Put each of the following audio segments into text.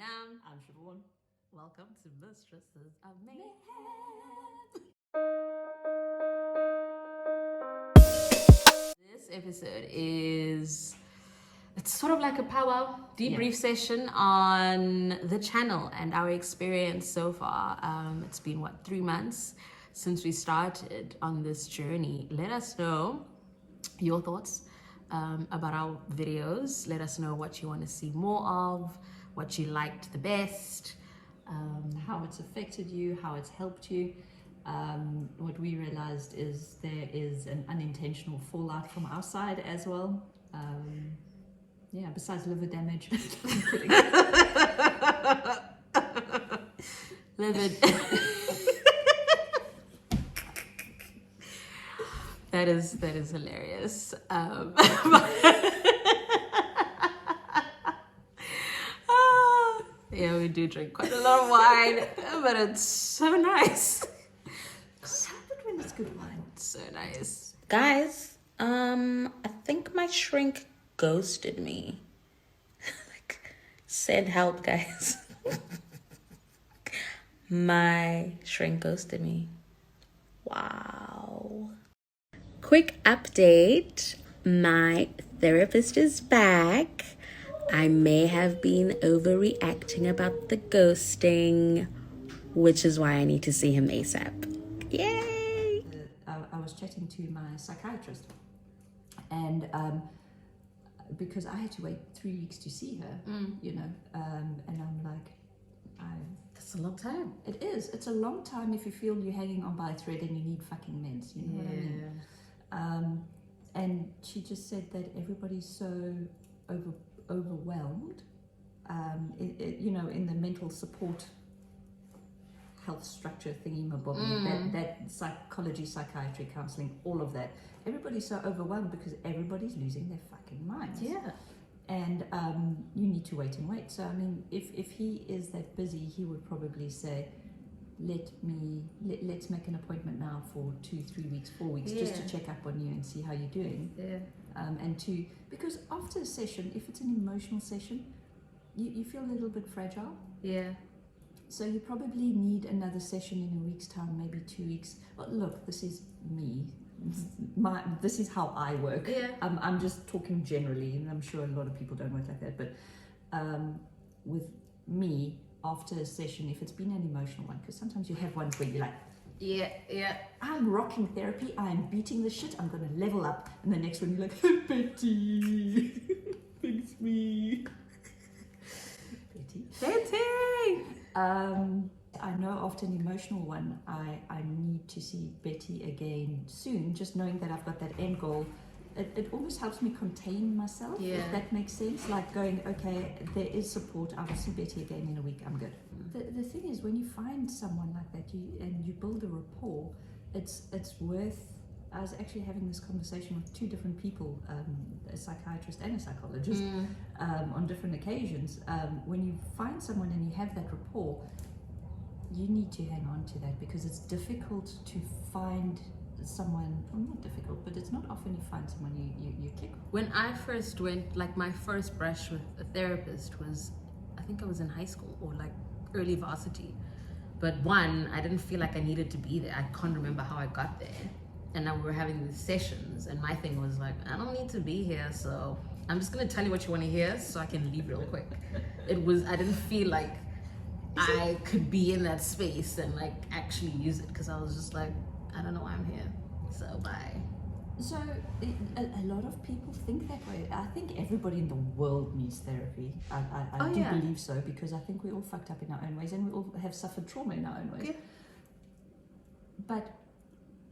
Nam. I'm Siobhan. Welcome to Mistresses of Mayhem. This episode it's sort of like a powwow debrief session on the channel and our experience so far. It's been 3 months since we started on this journey. Let us know your thoughts about our videos. Let us know what you want to see more of, what you liked the best, How it's affected you, how it's helped you. What we realized is there is an unintentional fallout from our side as well. Besides liver damage. I'm kidding. livid. That is hilarious. Yeah, we do drink quite a lot of wine, but it's so nice. What's happened when it's good wine? It's so nice. Guys, I think my shrink ghosted me. Send help, guys. My shrink ghosted me. Wow. Quick update. My therapist is back. I may have been overreacting about the ghosting, which is why I need to see him ASAP. Yay! I was chatting to my psychiatrist, and because I had to wait 3 weeks to see her, and I'm like, That's a long time. it is. It's a long time if you feel you're hanging on by a thread and you need fucking meds. You know what I mean? And she just said that everybody's so overwhelmed, in the mental support health structure thingy-mabobby, that psychology, psychiatry, counselling, all of that. Everybody's so overwhelmed because everybody's losing their fucking minds. Yeah. And you need to wait and wait. So, I mean, if he is that busy, he would probably say, let's make an appointment now for 2, 3 weeks, 4 weeks, just to check up on you and see how you're doing. Yeah. Because after a session, if it's an emotional session, you feel a little bit fragile. Yeah. So you probably need another session in a week's time, maybe 2 weeks. Well, look, this is me. This is how I work. Yeah. I'm just talking generally, and I'm sure a lot of people don't work like that. But with me, after a session, if it's been an emotional one, because sometimes you have ones where you're like, Yeah. I'm rocking therapy, I'm beating the shit, I'm going to level up. And the next one, you're like, Betty, fix me. Betty! I know after an emotional one, I need to see Betty again soon, just knowing that I've got that end goal. It almost helps me contain myself, if that makes sense. Like going, okay, there is support, I will see Betty again in a week, I'm good. The thing is, when you find someone like that and you build a rapport, it's worth. I was actually having this conversation with 2 different people, a psychiatrist and a psychologist, on different occasions. When you find someone and you have that rapport, you need to hang on to that, because it's difficult to find someone, well, not difficult, but it's not often you find someone you click with. When I first went, my first brush with a therapist was, I think I was in high school or early varsity. But I didn't feel like I needed to be there. I can't remember how I got there. And now we were having these sessions, and my thing was like, I don't need to be here, so I'm just gonna tell you what you want to hear so I can leave real quick. I didn't feel like I could be in that space and actually use it, because I was just like, I don't know why I'm here, so bye. So a lot of people think that way. I think everybody in the world needs therapy. I do believe so, because I think we all fucked up in our own ways, and we all have suffered trauma in our own ways. Yeah. But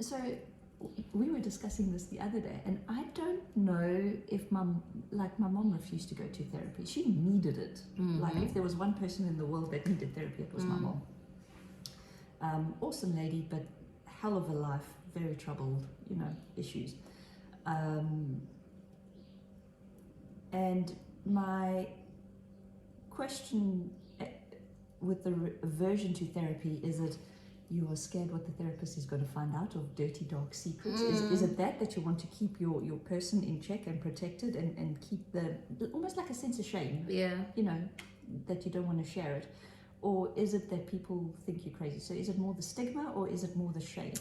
so we were discussing this the other day, and I don't know if my mom refused to go to therapy. She needed it. Mm-hmm. If there was one person in the world that needed therapy, it was my mom. Awesome lady, but hell of a life, very troubled, issues. And my question with the aversion to therapy is that you are scared what the therapist is going to find out of dirty, dark secrets. Is it that you want to keep your person in check and protected and keep almost like a sense of shame? Yeah. that you don't want to share it? Or is it that people think you're crazy? So is it more the stigma or is it more the shame?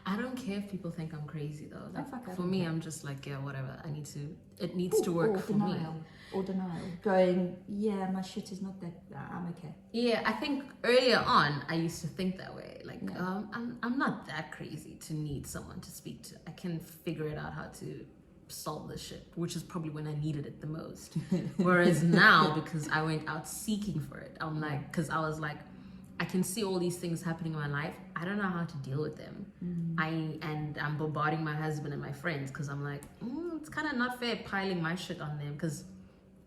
I don't care if people think I'm crazy though. Like, fuck, for me, I'm just like, yeah, whatever. It needs to work for me. Or denial. Going, yeah, my shit is not that, I'm okay. Yeah, I think earlier on, I used to think that way. Like, I'm not that crazy to need someone to speak to. I can figure it out how to solve this shit, which is probably when I needed it the most. Whereas now, because I went out seeking for it, I'm like, because I was like, I can see all these things happening in my life. I don't know how to deal with them. I'm bombarding my husband and my friends because I'm like, it's kind of not fair piling my shit on them because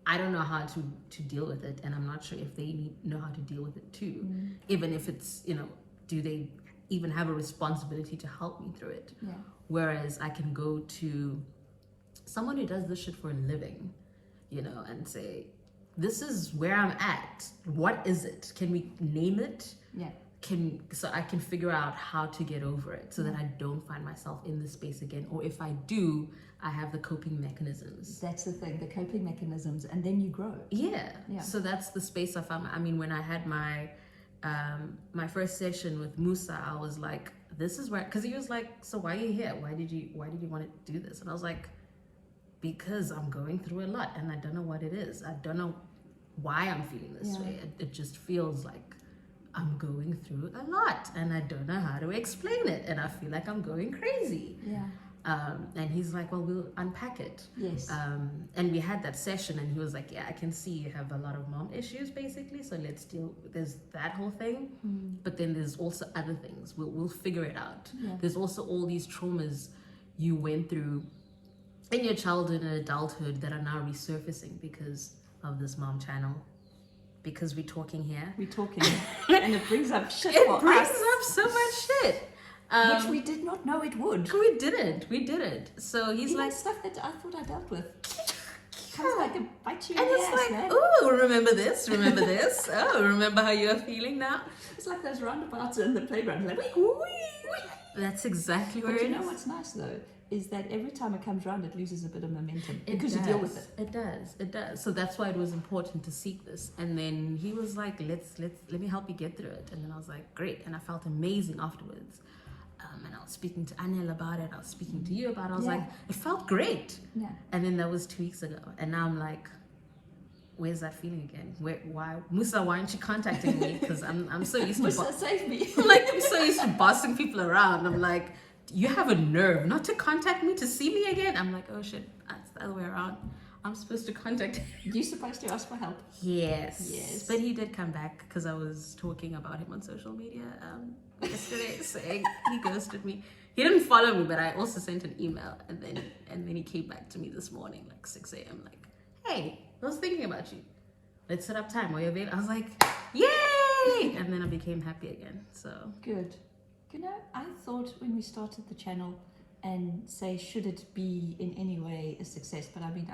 I don't know how to deal with it, and I'm not sure if they know how to deal with it too. Even if it's, do they even have a responsibility to help me through it? Yeah. Whereas I can go to someone who does this shit for a living, and say, this is where I'm at. What is it? Can we name it? Yeah. So I can figure out how to get over it so that I don't find myself in this space again. Or if I do, I have the coping mechanisms. That's the thing, the coping mechanisms, and then you grow. Yeah. So that's the space I found. I mean, when I had my first session with Musa, I was like, this is where, because he was like, so why are you here? Why did you want to do this? And I was like, because I'm going through a lot and I don't know what it is. I don't know why I'm feeling this way. It just feels like I'm going through a lot and I don't know how to explain it, and I feel like I'm going crazy. Yeah. And he's like, well, we'll unpack it. Yes. And we had that session and he was like, yeah, I can see you have a lot of mom issues basically, so let's there's that whole thing, but then there's also other things. We'll figure it out. Yeah. There's also all these traumas you went through in your childhood and adulthood that are now resurfacing because of this mom channel. Because we're talking here. And it brings up shit It for brings us. up so much shit. Which we did not know it would. We didn't. So he's like, stuff that I thought I dealt with. Comes back and bites you in and the it's ass, like, man. oh, remember this? Oh, remember how you're feeling now? It's like those roundabouts in the playground. Like, That's exactly where but it you know is. what's nice though? Is that every time it comes round, it loses a bit of momentum It because does. you deal with it. It does. So that's why it was important to seek this. And then he was like, let me help you get through it. And then I was like, great. And I felt amazing afterwards. And I was speaking to Anel about it. I was speaking to you about it. I was like, it felt great. Yeah. And then that was 2 weeks ago. And now I'm like, where's that feeling again? Why, Musa, why aren't you contacting me? Because I'm so used to Musa, save me. I'm so used to bossing people around. I'm like, you have a nerve not to contact me, to see me again. I'm like, oh shit, that's the other way around. I'm supposed to contact him. You're supposed to ask for help. Yes. But he did come back because I was talking about him on social media yesterday, saying he ghosted me. He didn't follow me, but I also sent an email, and then he came back to me this morning, like 6 a.m. like, hey, I was thinking about you. Let's set up time. Are you available? I was like, yay! And then I became happy again. So Good. You know, I thought when we started the channel and say, should it be in any way a success? But I mean,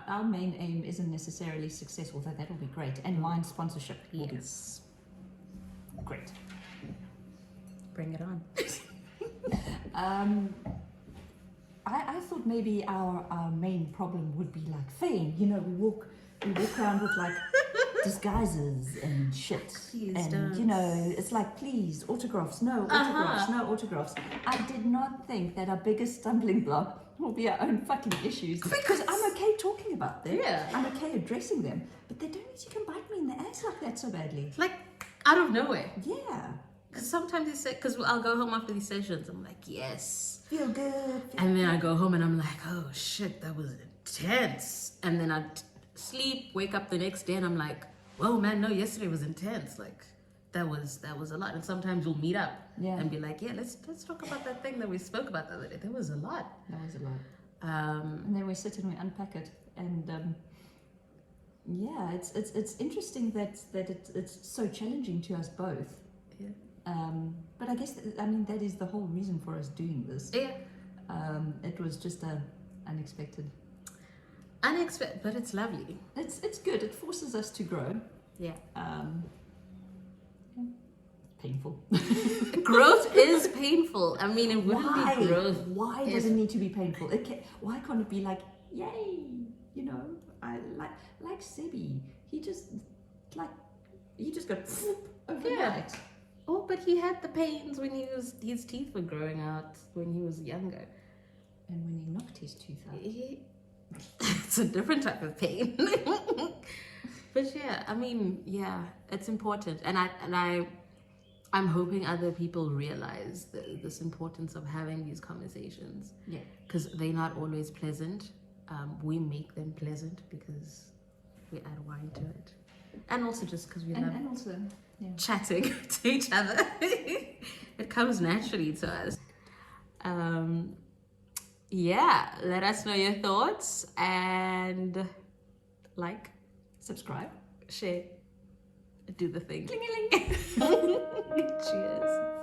our main aim isn't necessarily success, although that'll be great. And mine sponsorship will be great. Bring it on. I thought maybe our main problem would be like fame. You know, we walk around with like disguises and shit. Please and don't. you know, it's like, please, autographs, no autographs, no autographs. I did not think that our biggest stumbling block will be our own fucking issues. Because I'm okay talking about them. Yeah. I'm okay addressing them. But they don't need to come bite me in the ass like that so badly. Like, out of nowhere. Yeah. Because sometimes he said, because I'll go home after these sessions, I'm like, yes. Feel good. And then I go home and I'm like, oh shit, that was intense. And then I'd sleep, wake up the next day and I'm like, whoa man, no, yesterday was intense. Like, that was a lot. And sometimes we'll meet up and be like, yeah, let's talk about that thing that we spoke about the other day. There was a lot. That was a lot. And then we sit and we unpack it. And yeah, it's interesting that it's so challenging to us both. Yeah. But I guess that is the whole reason for us doing this. Yeah. It was just unexpected. Unexpected, but it's lovely. It's good. It forces us to grow. Yeah. Painful. Growth is painful. I mean, it wouldn't be growth. Why does it need to be painful? Why can't it be like, yay? You know, I like Sebi. He just like, he just got overnight. Yeah. Oh, but he had the pains when his teeth were growing out when he was younger. And when he knocked his tooth out. It's a different type of pain. But yeah, I mean, yeah, it's important. And I'm hoping other people realize this importance of having these conversations. Yeah. Because they're not always pleasant. We make them pleasant because we add wine to it. And also just because we love And also, yeah. chatting to each other. It comes naturally to us. Yeah, let us know your thoughts and like, Subscribe. share, do the thing. Cling-a-ling. Cheers.